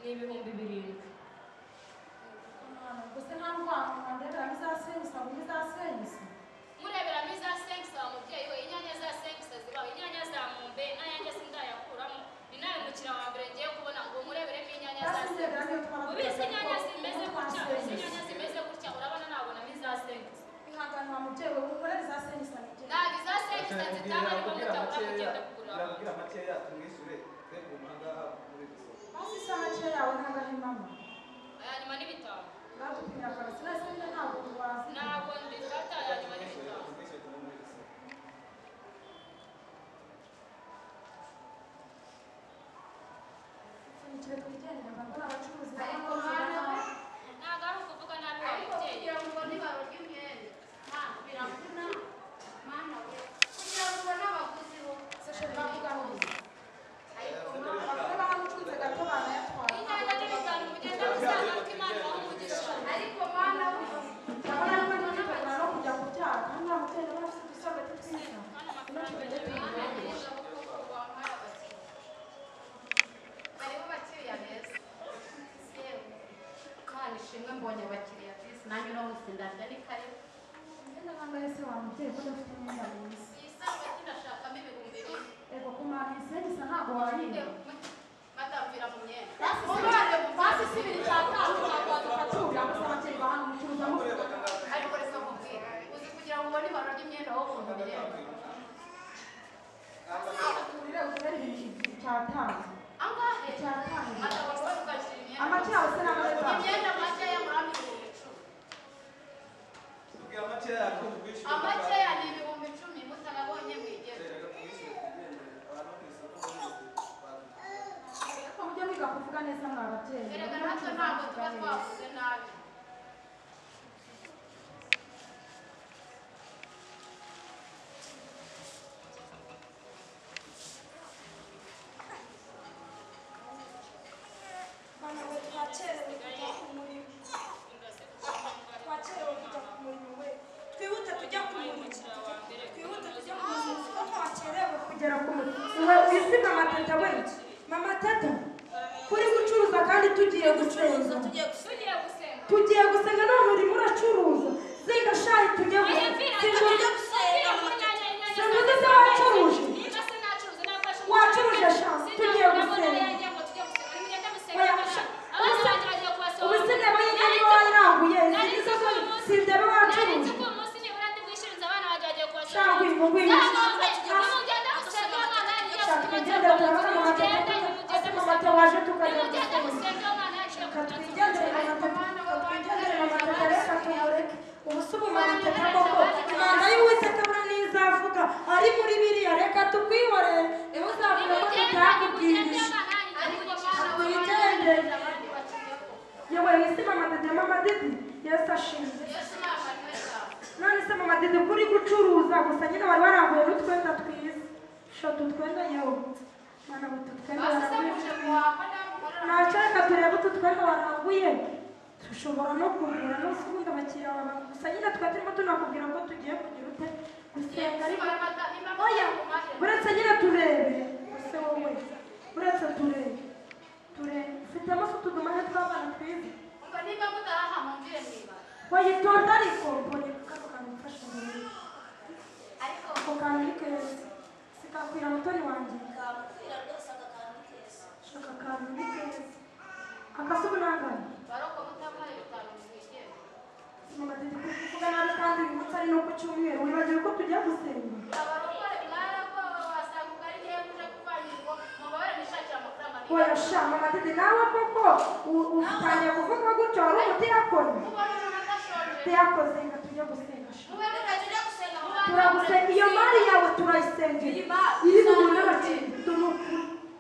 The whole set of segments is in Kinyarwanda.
n'ibihumbi 7. gusa nta ndwara ndebera bizasenyisa bizasenyisa murebera bizasenyisa umubyeyi we inyanya za senyisa zibaho inyanya za mumbe n'ayanjye sindayakuramo ni nawe mukira wa mbere ngiye kubona ngo mureberemo inyanya za senyisa ubise inyanya zimeze gutya inyanya zimeze gutya urabona nabona bizasenyisa ihangana wa mubyeyi we ukorera izasenyisa ntabwo izasenyisa zitanga ariko mutabura kugenda kugura irabwira makeya tumwishure twebwe umuhanga muri gusa hasi isaha make yawe ntagahimamo aya nyuma n'ibitabo batupimira karasi nahise nyine ntabwo wazi ntabwo mbifata aya nyuma n'ibitabo ikire twigendera mbona abacuruzi ntabwo ari ukuvuga nabi wa mubyeyi kugira ngo ubone ibaro ry'umwenda mana biravuna mana we kugira ngo ubone abaguzi bo seshe bakugahuza bakaba bamucuruza gato banayatwara inyanya n'ibitabo mugenda musanga ko imana ibaha umugisha ariko mana we ndabona ko ntibitegura no kujya kubyara kandi nta mubyeyi nawe afite udusabeti twiza ishimwe mbonye abakiriya bisi nanjye no musindarya ni kare ngenda nkambaye se wa mubyeyi ko udafite imyenda myiza iyi sanga kinashakamo ibihumbi 2 ego kumara isenisa ntabwo warinda madamvira mu myenda basi si ibiri cyatanu tugatura gusa abakiriya bahana umucuruza muvuga ariko reka mubwira uzi kugira ngo ubone ibaro ry'imyenda wo kuntu bireba turire uturere icyatanu angahe icyatanu adabasha kugashira imyenda amaki yawe se n'amareba imyenda makeya muri 1000 tubwira makeya yako twishure amakeya ni 10,000 mutarabonye mwigeze ariko mujye mwiga kuvuga neza mwa babyeyi erega natwe ntabwo tuba twavuze nabi kugera ku wisiga amatata we mama tata kuri gucuruza kandi tugiye gusenga tugiye gusenga none urimo uracuruza zinga shayi tujye gusenga singuze se wacuruje wacuruje sha tugiye gusenga ubusine bayigani wayiranguye izi zo sindebe wacuruje shangwi ngwino amata waje tukajya katwigendere amatata reka tumureke ubusubu amatata koko imana y'uwiteka bura n'izavuga ari muri biriya reka tukwihorere niba uzavuga ko tutakubwirije twigendere yewe wisi mama dede mama dede yesu ashinze none se mama dede kuri gucuruza gusa nyine wari waranguye n'utwenda twiza shota utwenda yewe mana butu twenda ntacyo reka turebe utu twenda waranguye dushobora no kugura no ubundi abakiriya baba gusa nyine twari turimo tunakubwira ko tugiye kugira ute gusenga ariko oya uretse nyine turebe ese wowe uretse turebe ufitemo se utudumane tw'abana twiza niba mutaha mumvire niba wayitonda ariko mbonye kano kantu mfashe mbere ariko ako kantu ni keza sikakwira mutoni wanjye shaka kantu ni keza akasubu nangana baroko mutamuhaye 5 mwigeze mama dede kuvuga nabi kandi uyu munsi ari no ku cyumweru wibagiwe ko tugiye gusenga abarokore mwarako wasanga ugari ngiye kuje kuvanyirwa mubabare nishakira amafaranga ni oya sha mama dede nawe koko utangiye kuvuga gutyo wari umutiyakoni mubona umuntu adashonje tuyakoze nga tujye gusenga sha mube mukajya gusenga turagusenga iyo mari yawe turayisengera iri mu n'abakiriya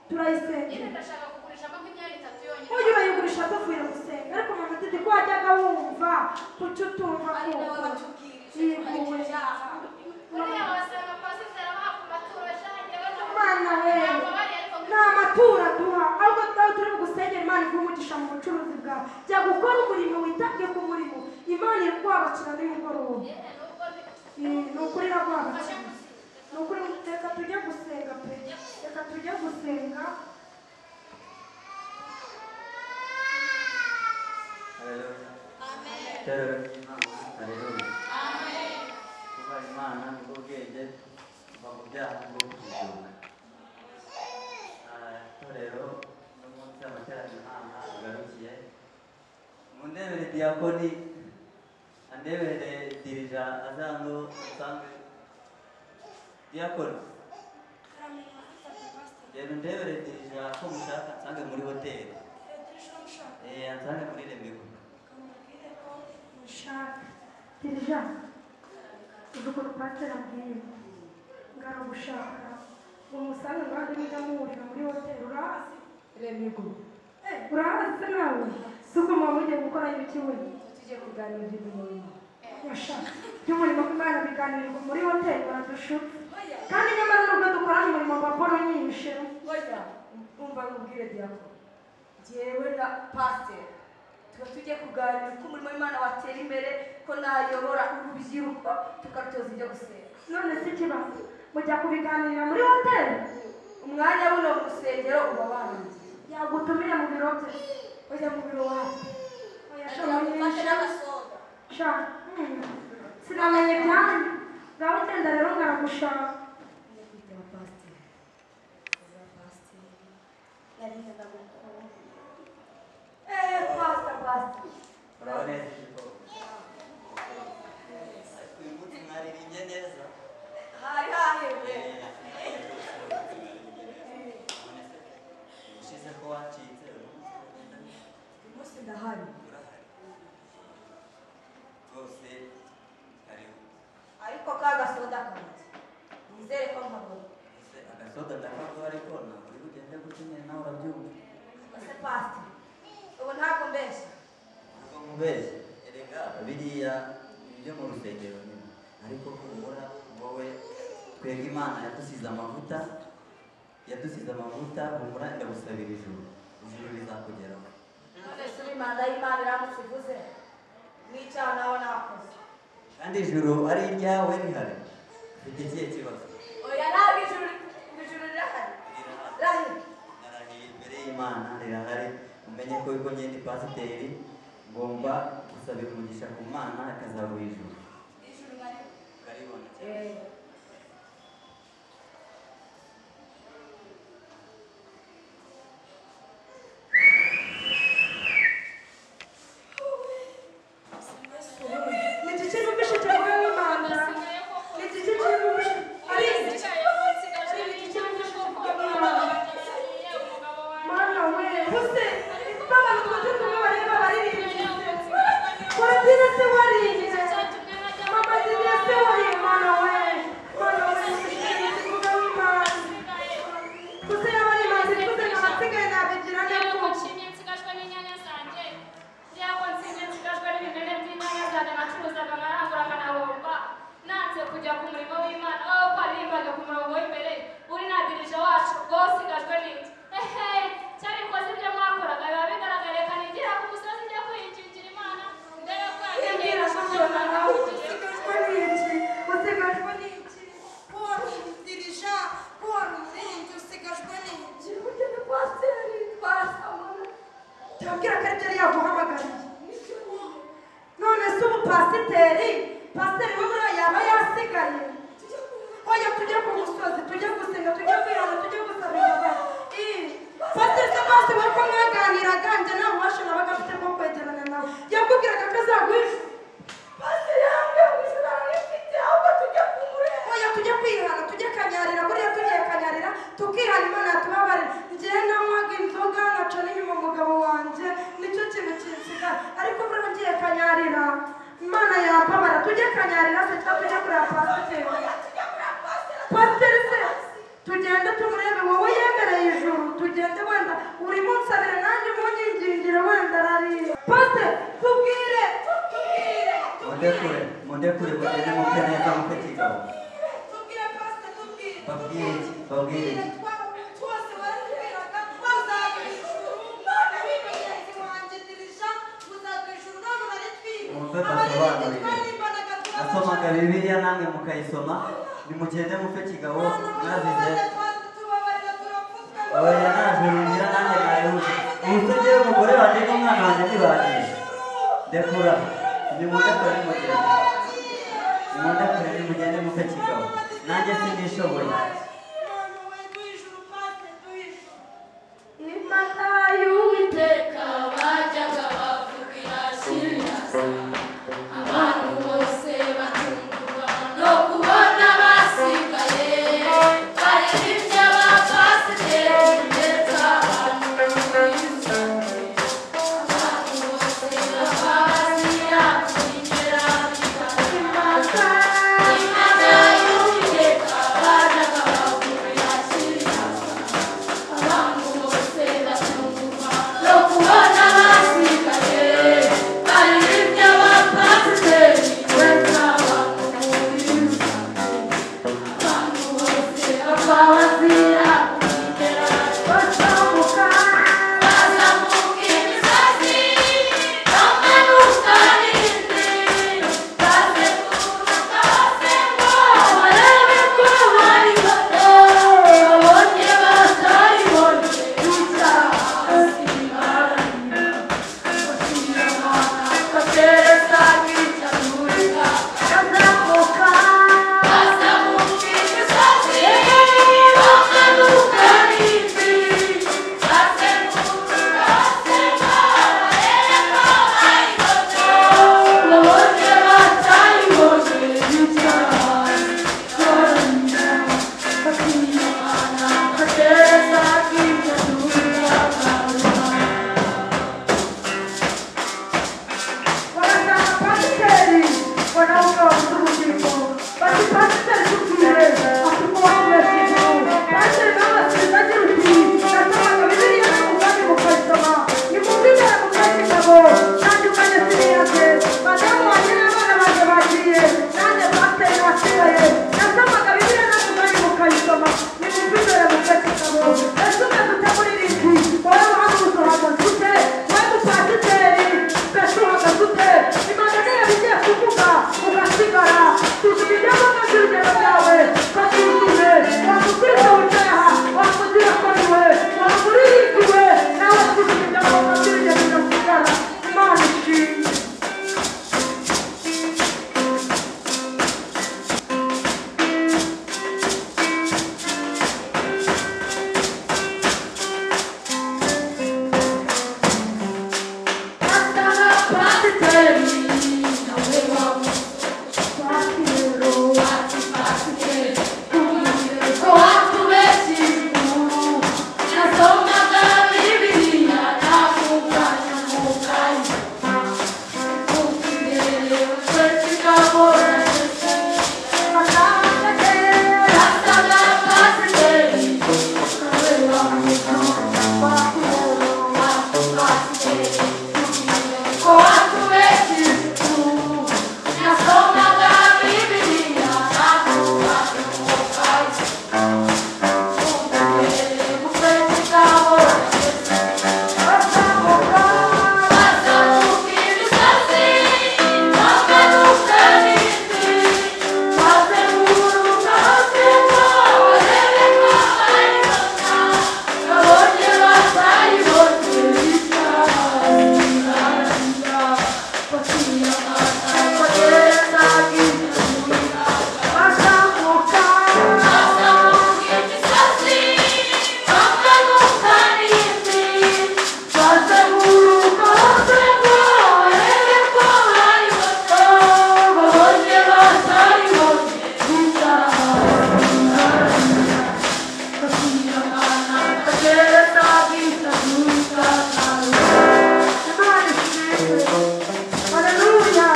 turayisengera nyine ndashaka kugurishamo nk'imyenda 3 yonyine ujye urayigurisha tuvuye gusenga ariko mama dede ko wajyaga wumva kuki utumva ari nawe koko watubwirije uriya wasanga pasiteri abaha ku maturo shanje Mana we nta matura duha ahubwo twawe turi gusengera Imana iguha umugisha mu bucuruzi bwawe jya gukora umurimo witabye ku murimo Imana irwabakira nimugoroba ni ukuri iragwabakira ni ukuri reka tujye gusenga pe reka tujye gusenga Itorero ry'Imana, haleluya. Kuba Imana nibwo bwenge kuva mu byaha bwo kujijuka. Itorero n'umunsi amateraniro Imana agarukiye. Mundebere diakoni, andebere dirija azango usange diakoni. Rero ndebere dirija ko mushaka nsange muri hoteli. Ansange muri Remigo. Mushaka dirija uduko pastor ambwiye ngara gushaka umusange ngande niga muhurira muri hoteli urazi Remigo. Urazi nawe suko mwamugiye gukora ibiki we tujye kuganira iby'umurimo yashaka by'umurimo Imana biganirirwa muri hoteli baradushuka kandi nyamara nubwo dukorana umurimo wa Paul nyinshi oya umva ngubwire diako jewe na pastor tuba tujye kuganira ko umurimo w'Imana watera imbere ko nayobora urubyiruko tukatoza ibyo gusenga none si kibazo mujya kubiganirira muri hoteli umwanya buno mu rusengero uba wanjye yagutumiye mu biro bye oya mu biro wawe oya shaka sinamenye byanyu ngaho ugenda rero ngaragushaka pastor. Uraboneza ijipo. Uyu munsi mwaririmbye neza. Hari hahebwe. Ushize ko wacitse. Umunsi ndahari. Rwose karibu. Ariko kagasoda kanjye. Nizere ko nkabona. Agasoda ndakagwa ariko ntabwo uri bugende gukeneye nawe urabyumva. Ese pastor. Ubu ntabwo mbeshya. Ntabwo mubeshya. Erega biriya ibyo mu rusengero nyine. Ariko kubura wowe twebwe Imana yadusize amavuta humura ndagusabira ijuru rizakugeraho. None se imana y'Imana iramutse ivuze n'icyaha nawe nakoze. Kandi ijuru ari iryawe rihari. Ufite ikihe kibazo? Oya ntabwo ijuru rirahari. Narahiye imbere y'Imana rirahari. Umenye ko yuko ngende pasiteri ngomba gusabira umugisha ku Mana akazaguha ijuru. Ijuru Karibona cyane. Nasomaga Bibiliya namwe mukayisoma nimugende mupfe kigabo mwazize oya najurira nanjye nayihuje ubuse ngewe umugore wanjye n'umwana wanjye ntibagiye ndekura nimudakore mugende nimudakore nimugende mutakigaho nanjye sinishoboye imana y'uwiteka bajyaga bavugira Siriyasi abantu bose batungurwa no kubona basigaye baririmbye abapasiteri ndetse abantu b'inzara abantu bose babazira kwinjira imana y'uwiteka bajyaga bavugira Siriyasi abantu bose batungurwa no kubona basigaye baririmbye abapasiteri ndetse abantu b'inzara abantu bose babazira kwinjira bazamuka bazamuka imisozi bamanuka n'indi bazenguruka basenga barebe ko hari bato babonye batayibonye gusa basigaranye basigarana bateresa nk'icyamurika bazamuka bazamuka imisozi bamanuka n'indi bazenguruka basenga barebe ko hari bato babonye batayibonye gusa basigaranye basigarana bateresa nk'icyamurika barasanga pasiteri wanawuga urubyiruko bati pasiteri tubwire afite uwamwese ijuru pasiteri n'abasizi agira uti nasomaga bibiliya n'umugambi mukayisoma nimumvizere mu by'igitabo tandukanye siriyake madamu wanjye n'abana banjye bagiye nanjye pasiteri nasigaye nasomaga bibiliya n'umugambi mukayisoma nimumvizere mu by'igitabo ese umeze ute muri iri jwi wowe uhaguruka uhagaze ute wowe mupasiteri mbese uhagaze ute imana niyo bigiye kuvuga ugasigara suzuma ibyago by'urugero rwawe basuzume wamukristo wicaye aha wamudiyakoniwe wamuririmbiwe nawe suzuma ibyago by'urugero bigasigara imana ishimwe Pasiteri nawe twakiro pasiteri urubyiruko watubeshye inkuru nasomaga bibiliya nakuganya mu kayi ukimbere twese gahora pasaga pasiteri nawe pasiteri ko watubeshye inkuru nasomaga bibiliya nakuganya mu kayi ukimbere twese gahora bazamuka imisozi bamanuka n'indi bazenguruka basenga barebe ko bayibona babonye batayibonye bikarangira bakiyamana bagereza nk'icyamurika bazamuka bazamuka imisozi bamanuka n'indi bazenguruka basenga barebe ko hari bato babonye batayibonye bikarangira bakiyamana bagereza nk'icyamurika imana ishimwe haleluya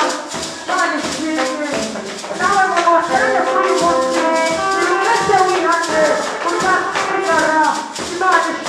imana ishimwe nawe muntu wateranye kuri uyu munsi buri wese wihane uzasigara imana ishimwe